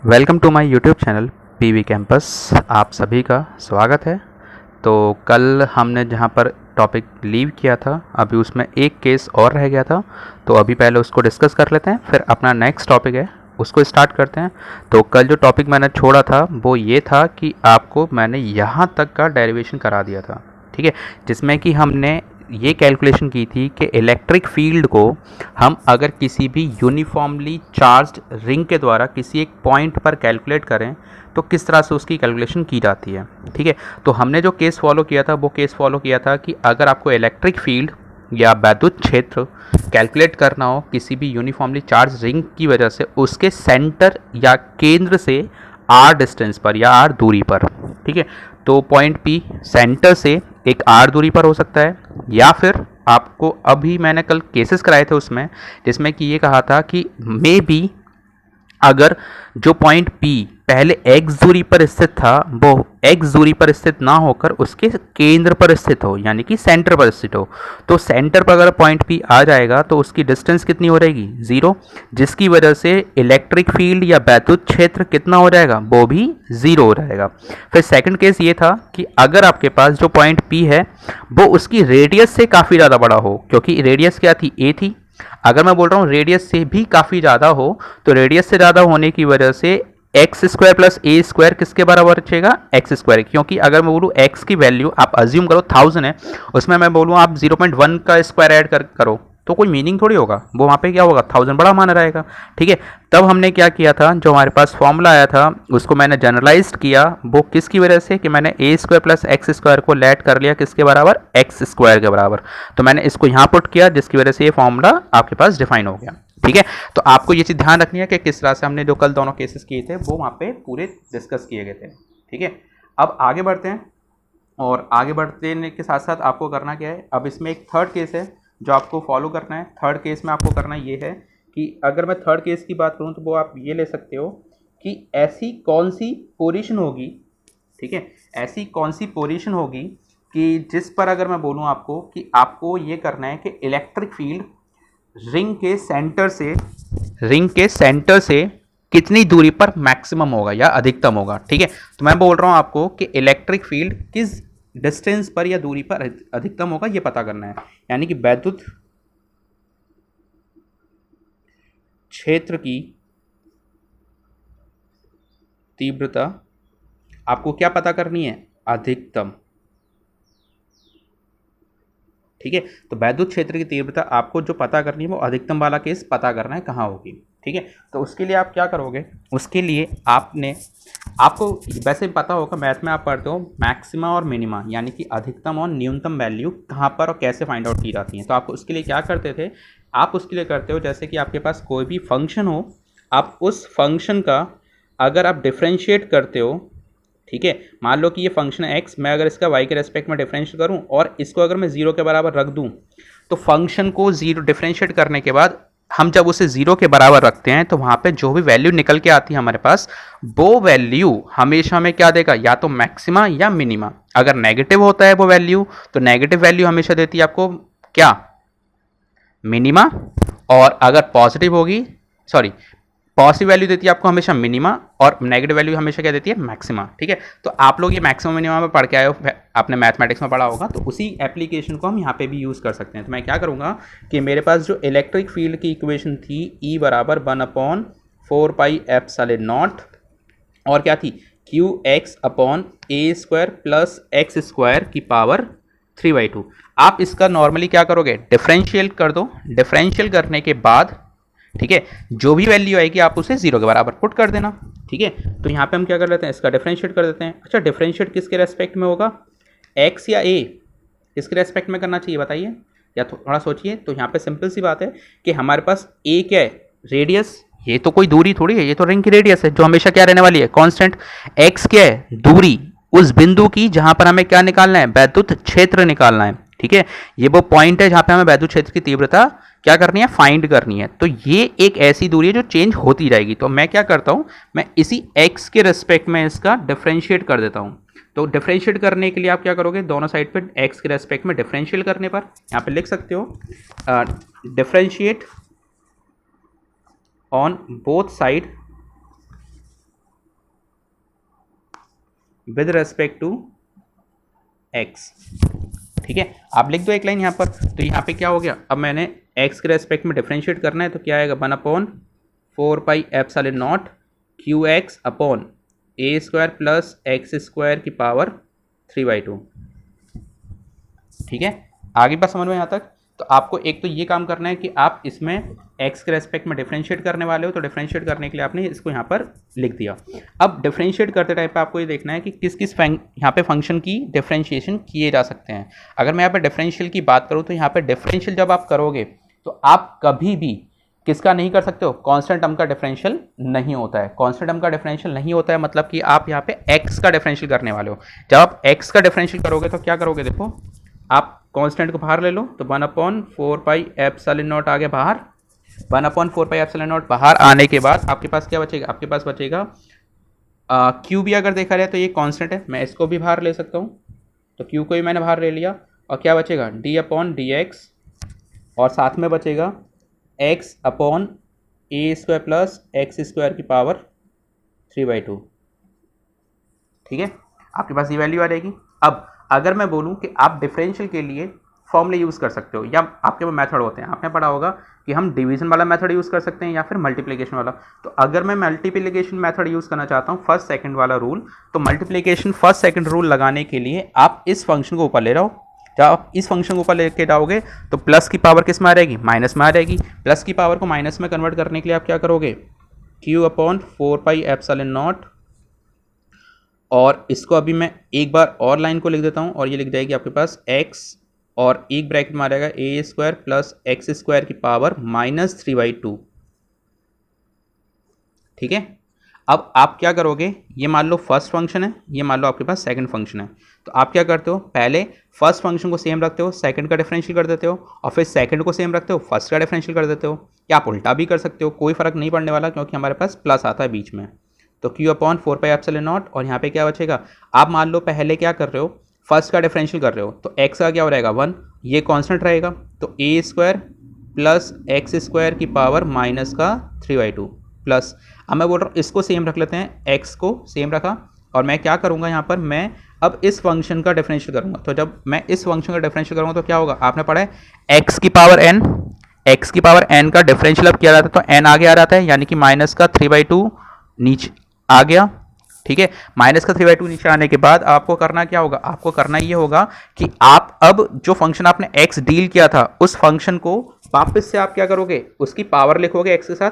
Welcome to my YouTube channel PV campus. आप सभी का स्वागत है। तो कल हमने जहां पर टॉपिक लीव किया था, अभी उसमें एक केस और रह गया था, तो अभी पहले उसको डिस्कस कर लेते हैं, फिर अपना नेक्स्ट टॉपिक है उसको स्टार्ट करते हैं। तो कल जो टॉपिक मैंने छोड़ा था वो ये था कि आपको मैंने यहाँ तक का डेरिवेशन करा दिया था, ठीक है, जिसमें कि हमने ये कैलकुलेशन की थी कि इलेक्ट्रिक फील्ड को हम अगर किसी भी यूनिफॉर्मली चार्ज्ड रिंग के द्वारा किसी एक पॉइंट पर कैलकुलेट करें तो किस तरह से उसकी कैलकुलेशन की जाती है, ठीक है। तो हमने जो केस फॉलो किया था वो केस फॉलो किया था कि अगर आपको इलेक्ट्रिक फील्ड या वैद्युत क्षेत्र कैलकुलेट करना हो किसी भी यूनिफॉर्मली चार्ज रिंग की वजह से उसके सेंटर या केंद्र से आर डिस्टेंस पर या आर दूरी पर, ठीक है। तो पॉइंट पी सेंटर से एक आर दूरी पर हो सकता है, या फिर आपको अभी मैंने कल केसेस कराए थे उसमें जिसमें कि ये कहा था कि मे बी अगर जो पॉइंट P पहले x दूरी पर स्थित था वो x दूरी पर स्थित ना होकर उसके केंद्र पर स्थित हो, यानी कि सेंटर पर स्थित हो, तो सेंटर पर अगर पॉइंट P आ जाएगा तो उसकी डिस्टेंस कितनी हो रहेगी, 0, जिसकी वजह से इलेक्ट्रिक फील्ड या वैद्युत क्षेत्र कितना हो जाएगा, वो भी 0 हो जाएगा। फिर सेकंड केस ये था कि अगर आपके पास जो पॉइंट P है वो उसकी रेडियस से काफ़ी ज़्यादा बड़ा हो, क्योंकि रेडियस क्या थी, a थी। अगर मैं बोल रहा हूँ रेडियस से भी काफ़ी ज़्यादा हो तो रेडियस से ज़्यादा होने की वजह से एक्स स्क्वायर प्लस ए स्क्वायर किसके बराबर बचेगा, एक्स स्क्वायर। क्योंकि अगर मैं बोलूँ एक्स की वैल्यू आप अज्यूम करो 1000 है, उसमें मैं बोलूँ आप 0.1 का स्क्वायर ऐड करो तो कोई मीनिंग थोड़ी होगा, वो वहाँ पे क्या होगा, 1000 बड़ा माना रहेगा, ठीक है। तब हमने क्या किया था, जो हमारे पास फॉर्मूला आया था उसको मैंने जनरलाइज किया, वो किसकी वजह से कि मैंने ए स्क्वायर प्लस एक्स स्क्वायर को लेट कर लिया किसके बराबर, एक्स स्क्वायर के बराबर। तो मैंने इसको यहाँ पुट किया जिसकी वजह से ये फॉर्मूला आपके पास डिफाइन हो गया, ठीक है। तो आपको ये चीज़ ध्यान रखनी है कि किस तरह से हमने जो कल दोनों केसेस किए थे वो वहाँ पे पूरे डिस्कस किए गए थे, ठीक है। अब आगे बढ़ते हैं, और आगे बढ़ने के साथ साथ आपको करना क्या है, अब इसमें एक थर्ड केस है जो आपको फॉलो करना है। थर्ड केस में आपको करना ये है कि अगर मैं थर्ड केस की बात करूँ तो वो आप ये ले सकते हो कि ऐसी कौन सी पोजीशन होगी, ठीक है, ऐसी कौन सी पोजीशन होगी कि जिस पर अगर मैं बोलूँ आपको कि आपको ये करना है कि इलेक्ट्रिक फील्ड रिंग के सेंटर से कितनी दूरी पर मैक्सिमम होगा या अधिकतम होगा, ठीक है। तो मैं बोल रहा हूँ आपको कि इलेक्ट्रिक फील्ड किस डिस्टेंस पर या दूरी पर अधिकतम होगा ये पता करना है, यानी कि वैद्युत क्षेत्र की तीव्रता आपको क्या पता करनी है, अधिकतम, ठीक है। तो वैद्युत क्षेत्र की तीव्रता आपको जो पता करनी है वो अधिकतम वाला केस पता करना है कहाँ होगी, ठीक है। तो उसके लिए आप क्या करोगे, उसके लिए आपको वैसे पता होगा मैथ में आप पढ़ते हो मैक्सिमा और मिनिमा, यानी कि अधिकतम और न्यूनतम वैल्यू कहाँ पर और कैसे फाइंड आउट की जाती हैं। तो आप उसके लिए क्या करते थे, आप उसके लिए करते हो जैसे कि आपके पास कोई भी फंक्शन हो, आप उस फंक्शन का अगर आप डिफ्रेंशिएट करते हो, ठीक है, मान लो कि ये फंक्शन है एक्स, मैं अगर इसका वाई के रेस्पेक्ट में डिफरेंशिएट करूं और इसको अगर मैं 0 के बराबर रख दूं, तो फंक्शन को 0 डिफरेंशिएट करने के बाद हम जब उसे 0 के बराबर रखते हैं तो वहां पे जो भी वैल्यू निकल के आती है हमारे पास, वो वैल्यू हमेशा हमें क्या देगा, या तो मैक्सिमा या मिनिमा। अगर नेगेटिव होता है वो वैल्यू तो नेगेटिव वैल्यू हमेशा देती है आपको क्या, मिनिमा, और अगर पॉजिटिव होगी, सॉरी, पॉजिटिव वैल्यू देती है आपको हमेशा मिनिमा, और नेगेटिव वैल्यू हमेशा क्या देती है, मैक्सिमा, ठीक है। तो आप लोग ये मैक्सिमम मिनिमा में पढ़ के आए हो, आपने मैथमेटिक्स में पढ़ा होगा, तो उसी एप्लीकेशन को हम यहाँ पे भी यूज़ कर सकते हैं। तो मैं क्या करूँगा कि मेरे पास जो इलेक्ट्रिक फील्ड की इक्वेशन थी E बराबर 1/4πε0, और क्या थी, Qx/a² प्लस x² की पावर 3/2। आप इसका नॉर्मली क्या करोगे, डिफरेंशियल कर दो, डिफरेंशियल करने के बाद, ठीक है, जो भी वैल्यू आएगी आप उसे 0 के बराबर पुट कर देना, ठीक है। तो यहाँ पे हम क्या कर लेते हैं, इसका डिफरेंशिएट कर देते हैं। अच्छा, डिफरेंशिएट किसके रेस्पेक्ट में होगा, x या a, किसके रेस्पेक्ट में करना चाहिए बताइए, या थोड़ा सोचिए। तो यहाँ पे सिंपल सी बात है कि हमारे पास a क्या है, रेडियस, ये तो कोई दूरी थोड़ी है, ये तो रिंग की रेडियस है जो हमेशा क्या रहने वाली है, कांस्टेंट। x क्या है, दूरी उस बिंदु की जहां पर हमें क्या निकालना है, वैद्युत क्षेत्र निकालना है, ठीक है। ये वो पॉइंट है जहां पे हमें वैद्युत क्षेत्र की तीव्रता क्या करनी है, फाइंड करनी है। तो ये एक ऐसी दूरी है जो चेंज होती जाएगी। तो मैं क्या करता हूं, मैं इसी x के रेस्पेक्ट में इसका डिफरेंशिएट कर देता हूं। तो डिफरेंशिएट करने के लिए आप क्या करोगे, दोनों साइड पे x के रेस्पेक्ट में डिफरेंशियल करने पर यहाँ पे लिख सकते हो differentiate on both side with respect to X. ठीक है, आप लिख दो एक लाइन यहाँ पर। तो यहाँ पे क्या हो गया, अब मैंने x के रेस्पेक्ट में डिफरेंशिएट करना है, तो क्या आएगा 1/4 pi epsilon not Q x upon A square plus x square की पावर 3/2। ठीक है, आगे बात समझ में यहाँ तक। तो आपको एक तो ये काम करना है कि आप इसमें x के रेस्पेक्ट में डिफरेंशिएट करने वाले हो, तो डिफरेंशिएट करने के लिए आपने इसको यहाँ पर लिख दिया। अब डिफरेंशिएट करते टाइम पे आपको ये देखना है कि किस किस यहाँ पे फंक्शन की डिफरेंशिएशन किए जा सकते हैं। अगर मैं यहाँ पे डिफरेंशियल की बात करूँ तो यहाँ पे डिफरेंशियल जब आप करोगे तो आप कभी भी किसका नहीं कर सकते हो, कांस्टेंट टर्म का डिफरेंशियल नहीं होता है। कांस्टेंट टर्म का डिफरेंशियल नहीं होता है मतलब कि आप यहाँ पे x का डिफरेंशियल करने वाले हो। जब आप x का डिफरेंशियल करोगे तो क्या करोगे, देखो आप कांस्टेंट को बाहर ले लो, तो 1/4 पाई एप्सिलॉन नॉट आ गया बाहर। 1/4 पाई एप्सिलॉन नॉट बाहर आने के बाद आपके पास क्या बचेगा, आपके पास बचेगा क्यू भी अगर देखा जाए तो ये कांस्टेंट है, मैं इसको भी बाहर ले सकता हूँ, तो क्यू को भी मैंने बाहर ले लिया। और क्या बचेगा d/dx, और साथ में बचेगा x/a² प्लस एक्स स्क्वायर की पावर 3/2। ठीक है, आपके पास ये वैल्यू आ जाएगी। अब अगर मैं बोलूं कि आप डिफरेंशियल के लिए फॉर्मूले यूज़ कर सकते हो, या आपके पास मेथड होते हैं, आपने पढ़ा होगा कि हम डिवीजन वाला मेथड यूज़ कर सकते हैं या फिर मल्टीप्लिकेशन वाला। तो अगर मैं मल्टीप्लिकेशन मेथड यूज़ करना चाहता हूँ, फर्स्ट सेकंड वाला रूल, तो मल्टीप्लिकेशन फर्स्ट सेकंड रूल लगाने के लिए आप इस फंक्शन को ऊपर ले रहो। जब आप इस फंक्शन को ऊपर लेके जाओगे तो प्लस की पावर किस में आ जाएगी, माइनस में आ जाएगी। प्लस की पावर को माइनस में कन्वर्ट करने के लिए आप क्या करोगे, q/4 पाई एप्सिलॉन नॉट, और इसको अभी मैं एक बार और लाइन को लिख देता हूँ, और ये लिख जाएगी आपके पास x, और एक ब्रैकेट में आ जाएगा a² प्लस एक्स स्क्वायर की पावर -3/2। ठीक है, अब आप क्या करोगे, ये मान लो फर्स्ट फंक्शन है, ये मान लो आपके पास सेकंड फंक्शन है, तो आप क्या करते हो, पहले फर्स्ट फंक्शन को सेम रखते हो, सेकंड का डिफरेंशियल कर देते हो, और फिर सेकंड को सेम रखते हो, फर्स्ट का डिफरेंशियल कर देते हो, या आप उल्टा भी कर सकते हो, कोई फर्क नहीं पड़ने वाला, क्योंकि हमारे पास प्लस आता है बीच में। तो q/4 पाई एप्सिलॉन नॉट, और यहाँ पे क्या बचेगा, आप मान लो पहले क्या कर रहे हो, फर्स्ट का डिफरेंशियल कर रहे हो, तो x का क्या हो रहेगा 1, ये कांस्टेंट रहेगा, तो a² प्लस एक्स स्क्वायर की पावर -3/2 प्लस, अब मैं बोल रहा हूँ इसको सेम रख लेते हैं, x को सेम रखा, और मैं क्या करूँगा यहाँ पर, मैं अब इस फंक्शन का डिफरेंशियल करूँगा। तो जब मैं इस फंक्शन का डिफरेंशियल करूँगा तो क्या होगा, आपने पढ़ा है x की पावर n का डिफरेंशियल अब किया जाता है, तो n आगे आ जाता है, यानी कि -3/2 नीचे आ गया। ठीक है, -3/2 नीचे आने के बाद आपको करना क्या होगा, आपको करना ये होगा कि आप अब जो फंक्शन आपने x डील किया था उस फंक्शन को वापस से आप क्या करोगे, उसकी पावर लिखोगे x के साथ।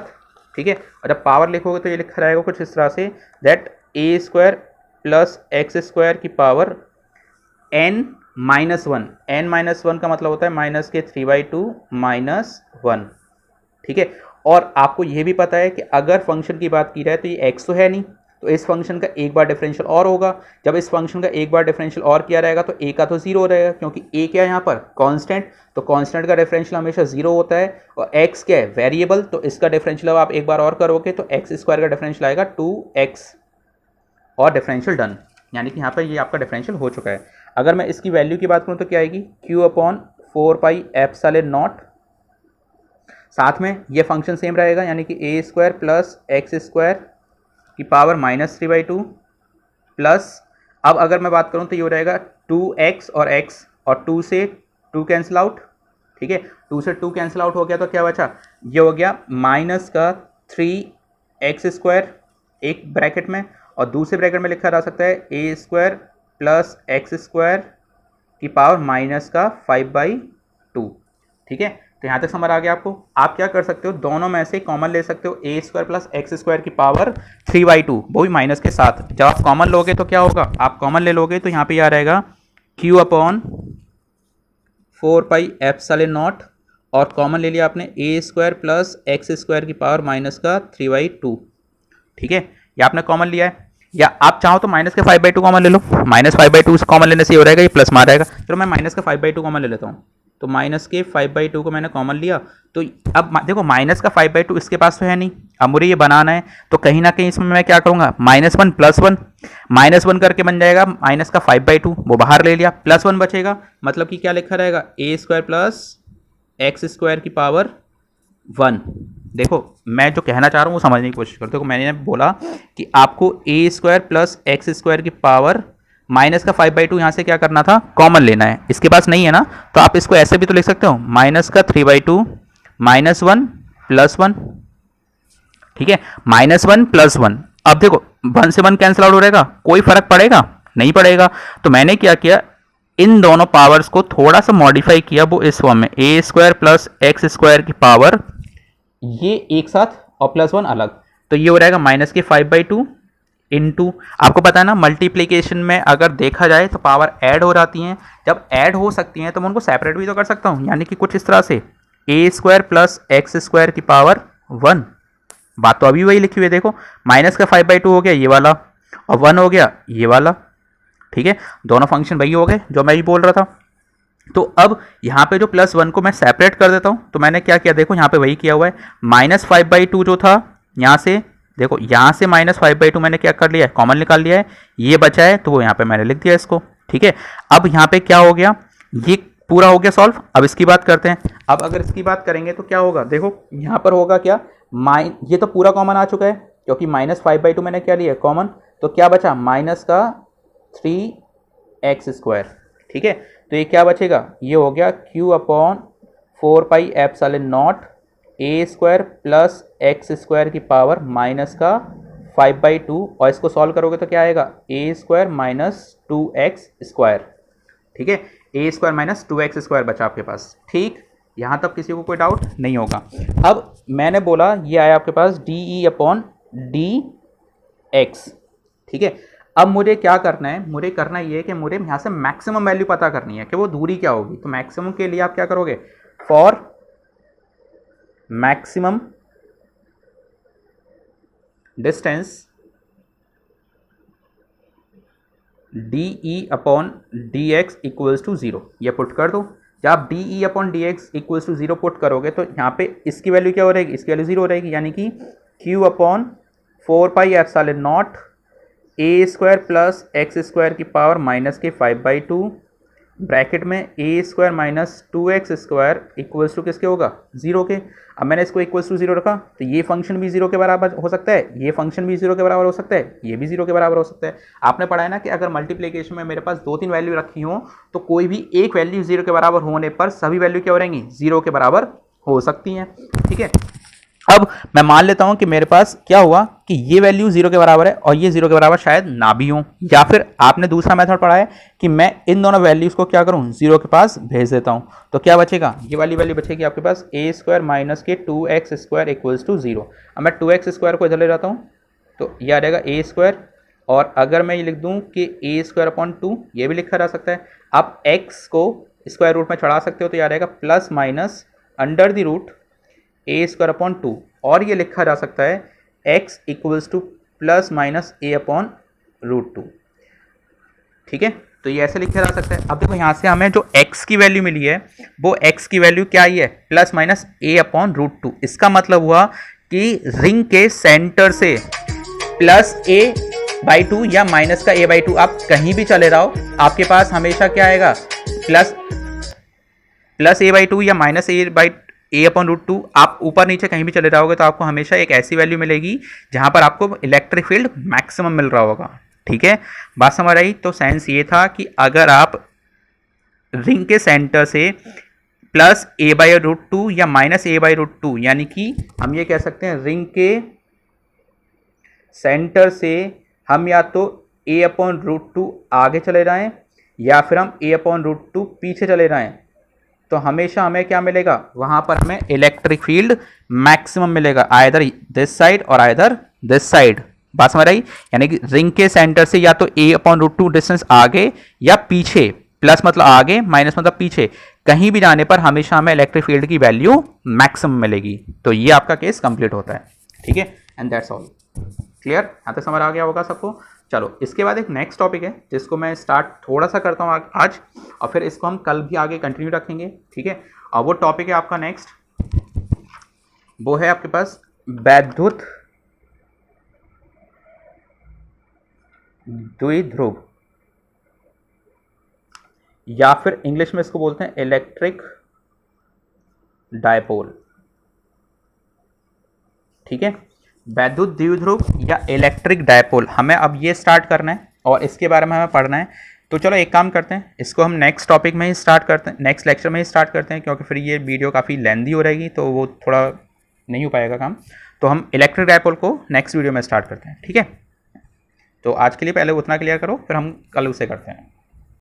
ठीक है, और जब पावर लिखोगे तो ये लिखा रहेगा कुछ इस तरह से, that a² plus x square की पावर n-1 का मतलब होता है -3/2 -1। ठीक है, और आपको यह भी पता है कि अगर फंक्शन की बात की जाए तो ये x तो है नहीं, तो इस फंक्शन का एक बार डिफरेंशियल और होगा। जब इस फंक्शन का एक बार डिफरेंशियल और किया रहेगा तो a का तो 0 हो रहेगा, क्योंकि a क्या है यहाँ पर कांस्टेंट, तो कांस्टेंट का डिफरेंशियल हमेशा 0 होता है, और x क्या है वेरिएबल, तो इसका डिफरेंशियल अब आप एक बार और करोगे तो एक्स स्क्वायर का डिफरेंशियल आएगा 2x, और डिफरेंशियल डन, यानी कि यहाँ पर ये आपका डिफरेंशियल हो चुका है। अगर मैं इसकी वैल्यू की बात करूँ तो क्या आएगी, q/4 पाई एप्सिलॉन नॉट, साथ में ये फंक्शन सेम रहेगा, यानी कि a² प्लस एक्स स्क्वायर की पावर -3/2 प्लस, अब अगर मैं बात करूं तो ये हो रहेगा 2x और x, और 2 से 2 कैंसिल आउट। ठीक है, 2 से 2 कैंसिल आउट हो गया, तो क्या बचा, ये हो गया -3x² एक ब्रैकेट में, और दूसरे ब्रैकेट में लिखा जा सकता है a² प्लस एक्स स्क्वायर की पावर -5/2। ठीक है, तो यहाँ तक समझ आ गया आपको। आप क्या कर सकते हो, दोनों में से कॉमन ले सकते हो, a² प्लस एक्स स्क्वायर की पावर 3/2, वो भी माइनस के साथ। जब आप कॉमन लोगे तो क्या होगा, आप कॉमन ले लोगे तो यहाँ पे आ रहेगा q/4 पाई एप्सिलॉन नॉट, और कॉमन ले लिया आपने a² प्लस एक्स स्क्वायर की पावर -3/2। ठीक है, ये आपने कॉमन लिया है, या आप चाहो तो माइनस के 5/2 कॉमन ले लो, -5/2 कॉमन लेने से ये हो रहेगा, ये प्लस में आ जाएगा। चलो मैं माइनस का 5/2 कॉमन ले लेता हूँ, तो माइनस के 5/2 को मैंने कॉमन लिया, तो अब देखो माइनस का 5/2 इसके पास तो है नहीं, अब मुझे ये बनाना है, तो कहीं ना कहीं इसमें मैं क्या करूँगा, -1 + 1, -1 करके बन जाएगा माइनस का 5/2, वो बाहर ले लिया, +1 बचेगा, मतलब कि क्या लिखा रहेगा, a² प्लस एक्स स्क्वायर की पावर 1। देखो मैं जो कहना चाह रहा हूँ वो समझने की कोशिश करो। देखो मैंने बोला कि आपको ए स्क्वायर प्लस एक्स स्क्वायर की पावर माइनस का 5/2 यहाँ से क्या करना था, कॉमन लेना है। इसके पास नहीं है ना, तो आप इसको ऐसे भी तो लिख सकते हो, माइनस का 3/2 -1 +1। ठीक है, -1 +1। अब देखो 1 से 1 कैंसिल आउट हो रहेगा, कोई फर्क पड़ेगा नहीं पड़ेगा। तो मैंने क्या किया, इन दोनों पावर्स को थोड़ा सा मॉडिफाई किया, वो इस फॉर्म में a square plus x square की पावर ये एक साथ और +1 अलग। तो ये हो रहेगा माइनस के 5/2 इंटू, आपको पता है ना मल्टीप्लीकेशन में अगर देखा जाए तो पावर ऐड हो जाती हैं। जब ऐड हो सकती हैं तो मैं उनको सेपरेट भी तो कर सकता हूं, यानी कि कुछ इस तरह से ए स्क्वायर प्लस एक्स स्क्वायर की पावर 1। बात तो अभी वही लिखी हुई है, देखो माइनस का 5/2 हो गया ये वाला, और 1 हो गया ये वाला। ठीक है, दोनों फंक्शन वही हो गए जो मैं भी बोल रहा था। तो अब यहाँ पे जो +1 को मैं सेपरेट कर देता हूँ, तो मैंने क्या किया, देखो यहाँ पे वही किया हुआ है, -5/2 जो था यहाँ से, देखो यहाँ से -5/2 मैंने क्या कर लिया है, कॉमन निकाल लिया है, ये बचा है तो वो यहाँ पे मैंने लिख दिया इसको। ठीक है, अब यहाँ पे क्या हो गया, ये पूरा हो गया सॉल्व। अब इसकी बात करते हैं। अब अगर इसकी बात करेंगे तो क्या होगा, देखो यहाँ पर होगा क्या, ये तो पूरा कॉमन आ चुका है क्योंकि -5/2 मैंने क्या लिया कॉमन, तो क्या बचा माइनस का 3x²। ठीक है, तो ये क्या बचेगा, ये हो गया Q/4πε0 a square plus x square की पावर माइनस का 5/2, और इसको सॉल्व करोगे तो क्या आएगा, ए स्क्वायर माइनस 2x²। ठीक है, ए स्क्वायर माइनस 2x² बचा आपके पास। ठीक, यहाँ तक किसी को कोई डाउट नहीं होगा। अब मैंने बोला ये आया आपके पास DE/dx। ठीक है, अब मुझे क्या करना है, मुझे करना ये है कि मुझे यहाँ से मैक्सिमम वैल्यू पता करनी है कि वो दूरी क्या होगी। तो मैक्सिमम के लिए आप क्या करोगे, for maximum distance DE/dx equals to 0, ये पुट कर दो। जब आप DE/dx इक्वल्स टू 0 पुट करोगे तो यहाँ पे इसकी वैल्यू क्या हो रहेगी, इसकी वैल्यू 0 हो रहेगी, यानी कि Q/4πε0 a square plus x square की पावर माइनस के 5/2 ब्रैकेट में a square minus 2x² equals to किसके होगा, 0 के। अब मैंने इसको इक्वल्स टू 0 रखा तो ये फंक्शन भी 0 के बराबर हो सकता है, ये फंक्शन भी 0 के बराबर हो सकता है, ये भी 0 के बराबर हो सकता है। आपने पढ़ा है ना कि अगर मल्टीप्लिकेशन में मेरे पास 2-3 वैल्यू रखी हो तो कोई भी एक वैल्यू 0 के बराबर होने पर सभी वैल्यू क्या हो रहेंगी, 0 के बराबर हो सकती हैं। ठीक है, अब मैं मान लेता हूं कि मेरे पास क्या हुआ कि ये वैल्यू 0 के बराबर है और ये 0 के बराबर शायद ना भी हो, या फिर आपने दूसरा मेथड पढ़ा है कि मैं इन दोनों वैल्यूज को क्या करूं, 0 के पास भेज देता हूं। तो क्या बचेगा, ये वाली वैल्यू बचेगी आपके पास ए स्क्वायर माइनस के 2x² इक्वल्स टू 0। अब मैं 2x² को इधर ले जाता हूं तो ये आ जाएगा ए स्क्वायर, और अगर मैं ये लिख दूं कि a²/2, ये भी लिखा जा सकता है। आप x को स्क्वायर रूट में चढ़ा सकते हो तो ये आ जाएगा plus minus under the root a²/2, और ये लिखा जा सकता है x equals to plus minus a/√2। ठीक है, तो ये ऐसे लिखा जा सकता है। अब देखो यहाँ से हमें जो x की वैल्यू मिली है वो x की वैल्यू क्या आई है, प्लस माइनस a/√2। इसका मतलब हुआ कि रिंग के सेंटर से +a/2 या माइनस का a/2 आप कहीं भी चले जाओ, आपके पास हमेशा क्या आएगा, प्लस a/2 या माइनस a/√2। आप ऊपर नीचे कहीं भी चले जाओगे तो आपको हमेशा एक ऐसी वैल्यू मिलेगी जहां पर आपको इलेक्ट्रिक फील्ड मैक्सिमम मिल रहा होगा। ठीक है, बात समझ आई। तो सेंस ये था कि अगर आप रिंग के सेंटर से +a/√2 या माइनस a/√2, यानी कि हम ये कह सकते हैं रिंग के सेंटर से हम या तो a/√2 आगे चले जाएं या फिर हम a/√2 पीछे चले जाएं, तो हमेशा हमें क्या मिलेगा, वहां पर हमें इलेक्ट्रिक फील्ड मैक्सिमम मिलेगा, आइदर दिस साइड और आइदर दिस साइड। बात समझ आई, यानी कि रिंग के सेंटर से या तो a/√2 डिस्टेंस आगे या पीछे, प्लस मतलब आगे, माइनस मतलब पीछे, कहीं भी जाने पर हमेशा हमें इलेक्ट्रिक फील्ड की वैल्यू मैक्सिमम मिलेगी। तो ये आपका केस कंप्लीट होता है। ठीक है, एंड दैट्स ऑल। क्लियर, यहाँ तक समझ आ गया होगा सबको। चलो इसके बाद एक नेक्स्ट टॉपिक है जिसको मैं स्टार्ट थोड़ा सा करता हूँ आज, और फिर इसको हम कल भी आगे कंटिन्यू रखेंगे। ठीक है, और वो टॉपिक है आपका नेक्स्ट, वो है आपके पास वैद्युत द्विध्रुव, या फिर इंग्लिश में इसको बोलते हैं इलेक्ट्रिक डायपोल। ठीक है, वैद्युत द्विध्रुव या इलेक्ट्रिक डायपोल, हमें अब ये स्टार्ट करना है और इसके बारे में हमें पढ़ना है। तो चलो एक काम करते हैं, इसको हम नेक्स्ट टॉपिक में ही स्टार्ट करते हैं, नेक्स्ट लेक्चर में ही स्टार्ट करते हैं, क्योंकि फिर ये वीडियो काफ़ी लेंदी हो रहेगी तो वो थोड़ा नहीं हो पाएगा काम। तो हम इलेक्ट्रिक डायपोल को नेक्स्ट वीडियो में स्टार्ट करते हैं, ठीक है। तो आज के लिए पहले उतना क्लियर करो, फिर हम कल उसे करते हैं।